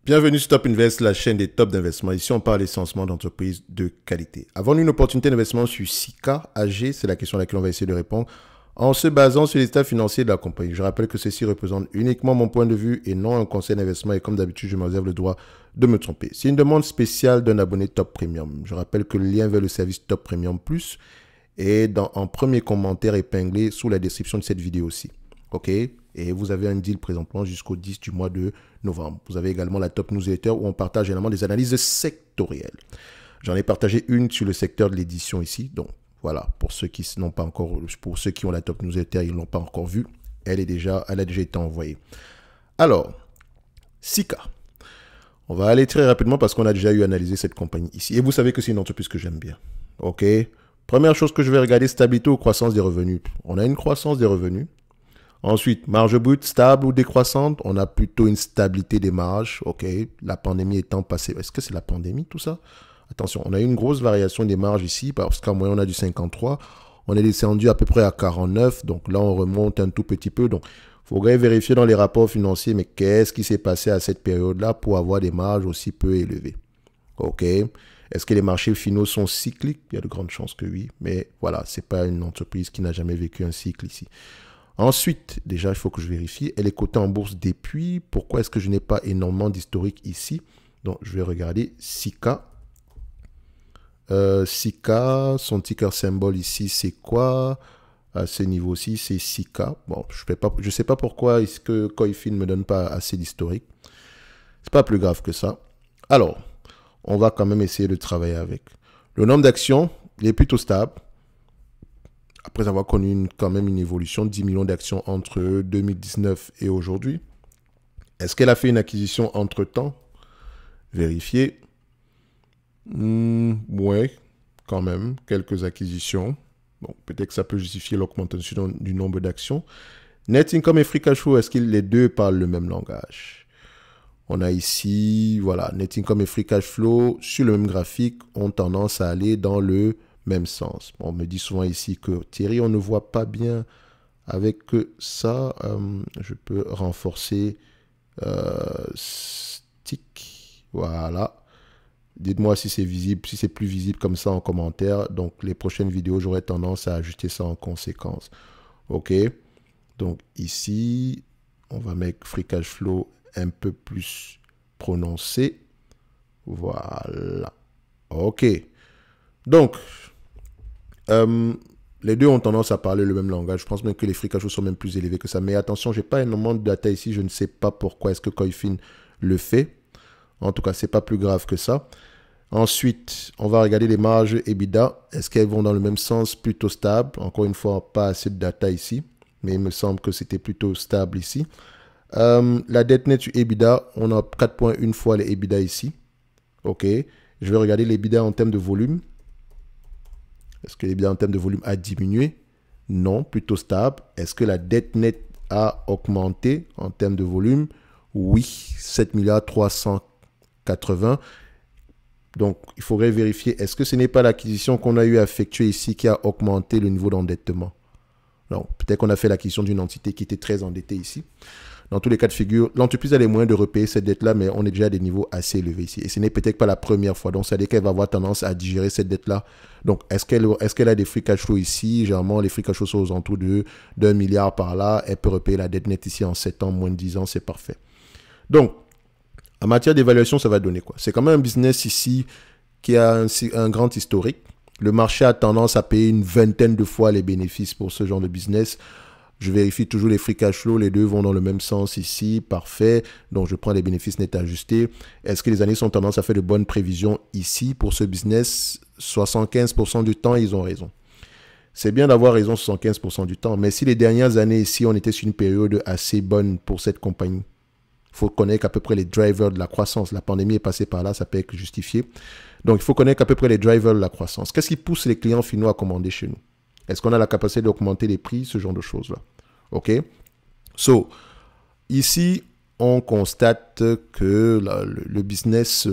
Bienvenue sur Top Invest, la chaîne des tops d'investissement. Ici, on parle essentiellement d'entreprises de qualité. Avant une opportunité d'investissement sur Sika AG, c'est la question à laquelle on va essayer de répondre en se basant sur l'état financier de la compagnie. Je rappelle que ceci représente uniquement mon point de vue et non un conseil d'investissement. Et comme d'habitude, je me réserve le droit de me tromper. C'est une demande spéciale d'un abonné Top Premium. Je rappelle que le lien vers le service Top Premium Plus est en premier commentaire épinglé sous la description de cette vidéo aussi. OK? Et vous avez un deal présentement jusqu'au 10 du mois de novembre. Vous avez également la Top Newsletter où on partage également des analyses sectorielles. J'en ai partagé une sur le secteur de l'édition ici. Donc voilà, pour ceux qui n'ont pas encore, pour ceux qui ont la Top Newsletter, ils ne l'ont pas encore vue. Elle a déjà été envoyée. Alors, Sika. On va aller très rapidement parce qu'on a déjà eu analysé cette compagnie ici. Et vous savez que c'est une entreprise que j'aime bien. OK? Première chose que je vais regarder, stabilité ou croissance des revenus. On a une croissance des revenus. Ensuite, marge brute stable ou décroissante, on a plutôt une stabilité des marges. OK, la pandémie étant passée. Est-ce que c'est la pandémie tout ça? Attention, on a eu une grosse variation des marges ici parce qu'en moyenne, on a du 53. On est descendu à peu près à 49. Donc là, on remonte un tout petit peu. Donc, il faudrait vérifier dans les rapports financiers, mais qu'est-ce qui s'est passé à cette période-là pour avoir des marges aussi peu élevées? OK. Est-ce que les marchés finaux sont cycliques? Il y a de grandes chances que oui. Mais voilà, ce n'est pas une entreprise qui n'a jamais vécu un cycle ici. Ensuite, déjà, il faut que je vérifie. Elle est cotée en bourse depuis. Pourquoi est-ce que je n'ai pas énormément d'historique ici? Donc, je vais regarder Sika. Sika, son ticker symbole ici, c'est quoi? À ce niveau-ci, c'est Sika. Bon, je ne sais pas pourquoi est-ce que Coifin ne me donne pas assez d'historique. C'est pas plus grave que ça. Alors, on va quand même essayer de travailler avec. Le nombre d'actions, il est plutôt stable. Après avoir connu quand même une évolution de 10 millions d'actions entre 2019 et aujourd'hui. Est-ce qu'elle a fait une acquisition entre-temps? Vérifier. Ouais, quand même, quelques acquisitions. Bon, peut-être que ça peut justifier l'augmentation du nombre d'actions. Net income et free cash flow, est-ce que les deux parlent le même langage? On a ici, voilà, net income et free cash flow, sur le même graphique, ont tendance à aller dans le même sens. On me dit souvent ici que Thierry, on ne voit pas bien avec ça. Je peux renforcer stick. Voilà. Dites-moi si c'est visible, si c'est plus visible comme ça en commentaire. Donc, les prochaines vidéos, j'aurai tendance à ajuster ça en conséquence. OK. Donc, ici, on va mettre free cash flow un peu plus prononcé. Voilà. OK. Donc, les deux ont tendance à parler le même langage. Je pense même que les free cash flow sont même plus élevés que ça. Mais attention, je n'ai pas énormément de data ici. Je ne sais pas pourquoi est-ce que Coifin le fait. En tout cas, ce n'est pas plus grave que ça. Ensuite, on va regarder les marges EBITDA. Est-ce qu'elles vont dans le même sens? Plutôt stable. Encore une fois, pas assez de data ici. Mais il me semble que c'était plutôt stable ici. La dette nette sur EBITDA, on a 4,1 fois les EBITDA ici. OK. Je vais regarder l'EBITDA en termes de volume. Est-ce que l'EBITDA en termes de volume a diminué? Non, plutôt stable. Est-ce que la dette nette a augmenté en termes de volume? Oui, 7 milliards 380. Donc, il faudrait vérifier. Est-ce que ce n'est pas l'acquisition qu'on a eu à effectuer ici qui a augmenté le niveau d'endettement? Non, peut-être qu'on a fait l'acquisition d'une entité qui était très endettée ici. Dans tous les cas de figure, l'entreprise a les moyens de repayer cette dette-là, mais on est déjà à des niveaux assez élevés ici. Et ce n'est peut-être pas la première fois. Donc, ça veut dire qu'elle va avoir tendance à digérer cette dette-là. Donc, est-ce qu'elle a des free cash flow ici? Généralement, les free cash flow sont aux alentours d'1 milliard par là. Elle peut repayer la dette nette ici en 7 ans, moins de 10 ans, c'est parfait. Donc, en matière d'évaluation, ça va donner quoi? C'est quand même un business ici qui a un grand historique. Le marché a tendance à payer une vingtaine de fois les bénéfices pour ce genre de business. Je vérifie toujours les free cash flow. Les deux vont dans le même sens ici. Parfait. Donc, je prends les bénéfices nets ajustés. Est-ce que les analystes ont tendance à faire de bonnes prévisions ici pour ce business? 75% du temps, ils ont raison. C'est bien d'avoir raison 75% du temps. Mais si les dernières années ici, on était sur une période assez bonne pour cette compagnie, il faut connaître à peu près les drivers de la croissance. La pandémie est passée par là, ça peut être justifié. Donc, il faut connaître à peu près les drivers de la croissance. Qu'est-ce qui pousse les clients finaux à commander chez nous? Est-ce qu'on a la capacité d'augmenter les prix, ce genre de choses-là? OK? So, ici, on constate que le business,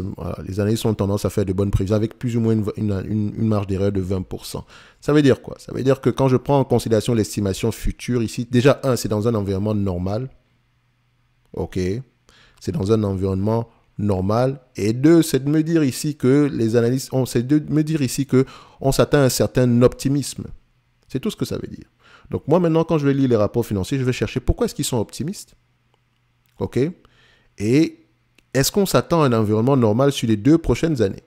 les analystes ont tendance à faire de bonnes prévisions avec plus ou moins une marge d'erreur de 20%. Ça veut dire quoi? Ça veut dire que quand je prends en considération l'estimation future ici, déjà, c'est dans un environnement normal. OK? C'est dans un environnement normal. Et deux, c'est de me dire ici que les analystes, c'est de me dire ici que on s'atteint à un certain optimisme. C'est tout ce que ça veut dire. Donc moi maintenant, quand je vais lire les rapports financiers, je vais chercher pourquoi est-ce qu'ils sont optimistes. OK? Et est-ce qu'on s'attend à un environnement normal sur les 2 prochaines années?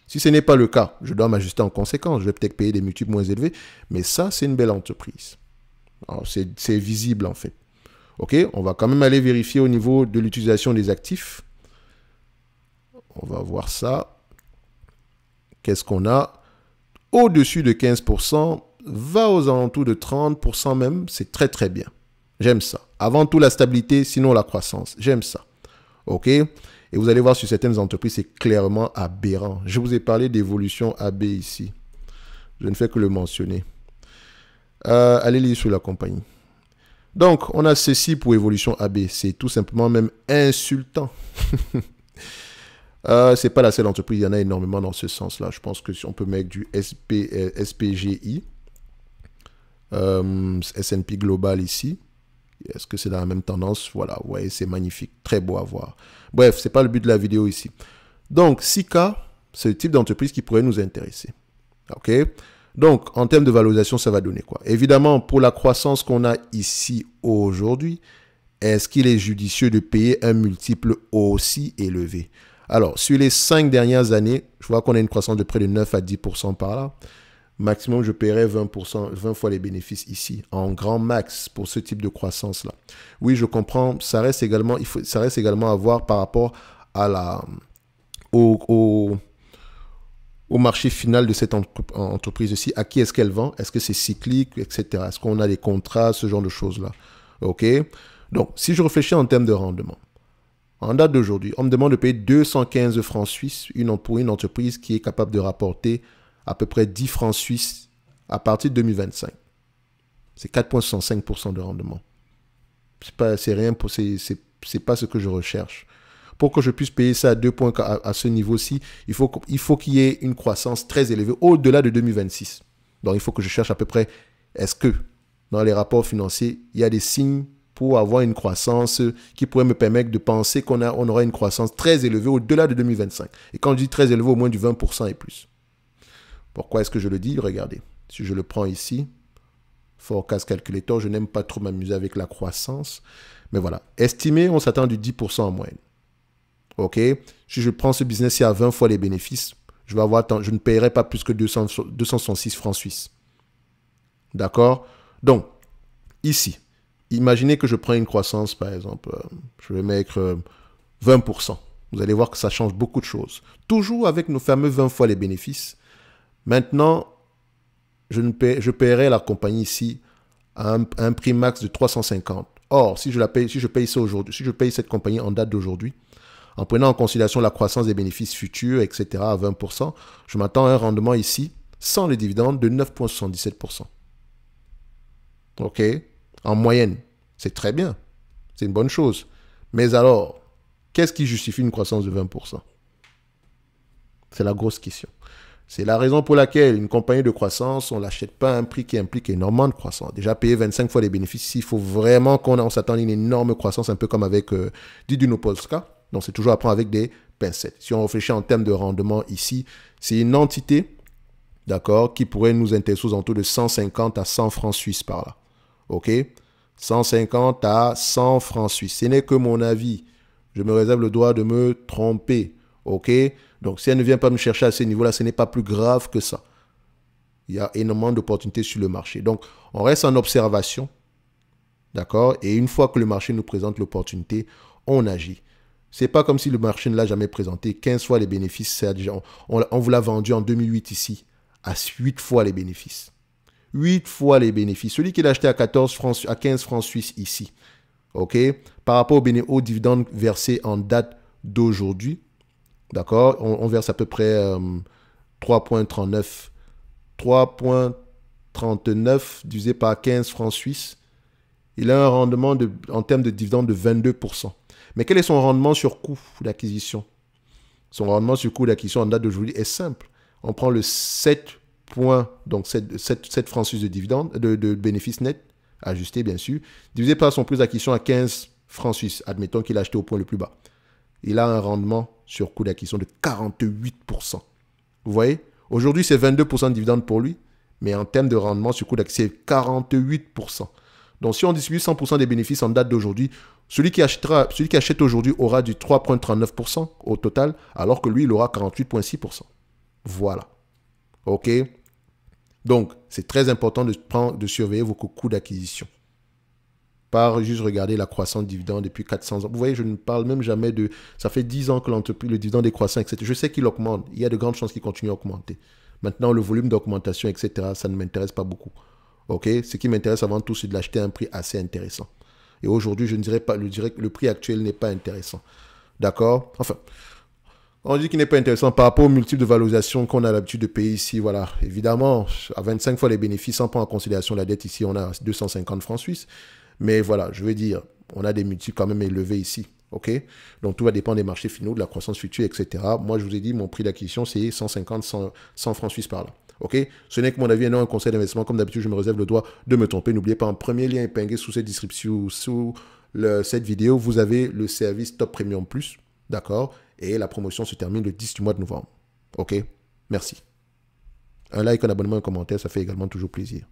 Si ce n'est pas le cas, je dois m'ajuster en conséquence. Je vais peut-être payer des multiples moins élevés. Mais ça, c'est une belle entreprise. C'est visible en fait. OK? On va quand même aller vérifier au niveau de l'utilisation des actifs. On va voir ça. Qu'est-ce qu'on a? Au-dessus de 15%, va aux alentours de 30% même. C'est très très bien. J'aime ça. Avant tout la stabilité, sinon la croissance. J'aime ça. OK? Et vous allez voir sur certaines entreprises, c'est clairement aberrant. Je vous ai parlé d'évolution AB ici. Je ne fais que le mentionner. Allez lire sur la compagnie. Donc, on a ceci pour évolution AB. C'est tout simplement même insultant. C'est pas la seule entreprise. Il y en a énormément dans ce sens-là. Je pense que si on peut mettre du SPGI, S&P Global ici. Est-ce que c'est dans la même tendance? Voilà, vous voyez, c'est magnifique. Très beau à voir. Bref, ce n'est pas le but de la vidéo ici. Donc, Sika, c'est le type d'entreprise qui pourrait nous intéresser. OK? Donc, en termes de valorisation, ça va donner quoi? Évidemment, pour la croissance qu'on a ici aujourd'hui, est-ce qu'il est judicieux de payer un multiple aussi élevé? Alors, sur les 5 dernières années, je vois qu'on a une croissance de près de 9 à 10% par là. Maximum, je paierais 20%, 20 fois les bénéfices ici, en grand max pour ce type de croissance-là. Oui, je comprends, ça reste également, ça reste également à voir par rapport à au marché final de cette entreprise-ci. À qui est-ce qu'elle vend? Est-ce que c'est cyclique, etc. Est-ce qu'on a des contrats, ce genre de choses-là? OK? Donc, si je réfléchis en termes de rendement, en date d'aujourd'hui, on me demande de payer 215 francs suisses pour une entreprise qui est capable de rapporter à peu près 10 francs suisses à partir de 2025. C'est 4,65% de rendement. C'est pas ce que je recherche. Pour que je puisse payer ça à 2 points à ce niveau-ci, il faut qu'il y ait une croissance très élevée au-delà de 2026. Donc, il faut que je cherche à peu près, est-ce que dans les rapports financiers, il y a des signes pour avoir une croissance qui pourrait me permettre de penser qu'on aura une croissance très élevée au-delà de 2025. Et quand je dis très élevée, au moins du 20% et plus. Pourquoi est-ce que je le dis? Regardez, si je le prends ici, Forecast Calculator, je n'aime pas trop m'amuser avec la croissance. Mais voilà, estimé, on s'attend du 10% en moyenne. OK? Si je prends ce business-ci à 20 fois les bénéfices, je ne paierai pas plus que 266 francs suisses. D'accord? Donc, ici, imaginez que je prends une croissance, par exemple, je vais mettre 20%. Vous allez voir que ça change beaucoup de choses. Toujours avec nos fameux 20 fois les bénéfices. Maintenant, je paierai la compagnie ici à un prix max de 350. Or, si je paye ça aujourd'hui, si je paye cette compagnie en date d'aujourd'hui, en prenant en considération la croissance des bénéfices futurs, etc., à 20%, je m'attends à un rendement ici, sans les dividendes, de 9,77%. OK? En moyenne. C'est très bien. C'est une bonne chose. Mais alors, qu'est-ce qui justifie une croissance de 20%? C'est la grosse question. C'est la raison pour laquelle une compagnie de croissance, on ne l'achète pas à un prix qui implique énormément de croissance. Déjà, payer 25 fois les bénéfices, il faut vraiment qu'on s'attende à une énorme croissance, un peu comme avec Didino Polska. Donc, c'est toujours à prendre avec des pincettes. Si on réfléchit en termes de rendement ici, c'est une entité, d'accord, qui pourrait nous intéresser aux alentours de 150 à 100 francs suisses par là. OK? 150 à 100 francs suisses. Ce n'est que mon avis. Je me réserve le droit de me tromper. OK? Donc, si elle ne vient pas me chercher à ce niveau-là, ce n'est pas plus grave que ça. Il y a énormément d'opportunités sur le marché. Donc, on reste en observation. D'accord? Et une fois que le marché nous présente l'opportunité, on agit. Ce n'est pas comme si le marché ne l'a jamais présenté. 15 fois les bénéfices, on vous l'a vendu en 2008 ici, à 8 fois les bénéfices. 8 fois les bénéfices. Celui qui l'a acheté à 15 francs suisses ici. OK? Par rapport aux dividendes versés en date d'aujourd'hui, d'accord, on verse à peu près 3,39. 3,39 divisé par 15 francs suisses. Il a un rendement en termes de dividendes de 22%. Mais quel est son rendement sur coût d'acquisition? Son rendement sur coût d'acquisition en date d'aujourd'hui est simple. On prend le 7 francs suisses de dividendes, de bénéfices nets, ajusté bien sûr, divisé par son prix d'acquisition à 15 francs suisses. Admettons qu'il a acheté au point le plus bas. il a un rendement sur coût d'acquisition de 48%. Vous voyez? Aujourd'hui, c'est 22% de dividendes pour lui, mais en termes de rendement sur coût d'acquisition, c'est 48%. Donc, si on distribue 100% des bénéfices en date d'aujourd'hui, celui qui achète aujourd'hui aura du 3,39% au total, alors que lui, il aura 48,6%. Voilà. OK? Donc, c'est très important de surveiller vos coûts d'acquisition. Pas juste regarder la croissance de dividendes depuis 400 ans. Vous voyez, je ne parle même jamais de... Ça fait 10 ans que l'entreprise, le dividende est croissant, etc. Je sais qu'il augmente. Il y a de grandes chances qu'il continue à augmenter. Maintenant, le volume d'augmentation, etc., ça ne m'intéresse pas beaucoup. OK? Ce qui m'intéresse avant tout, c'est de l'acheter à un prix assez intéressant. Et aujourd'hui, je ne dirais pas, je dirais que le prix actuel n'est pas intéressant. D'accord? Enfin, on dit qu'il n'est pas intéressant par rapport aux multiples de valorisation qu'on a l'habitude de payer ici. Voilà. Évidemment, à 25 fois les bénéfices, sans prendre en considération la dette ici, on a 250 francs suisses. Mais voilà, je veux dire, on a des multiples quand même élevés ici. OK? Donc, tout va dépendre des marchés finaux, de la croissance future, etc. Moi, je vous ai dit, mon prix d'acquisition, c'est 150, 100 francs suisses par là. OK? Ce n'est que mon avis et non un conseil d'investissement. Comme d'habitude, je me réserve le droit de me tromper. N'oubliez pas, en premier lien épinglé sous cette description, sous cette vidéo, vous avez le service Top Premium Plus. D'accord? Et la promotion se termine le 10 du mois de novembre. OK? Merci. Un like, un abonnement, un commentaire, ça fait également toujours plaisir.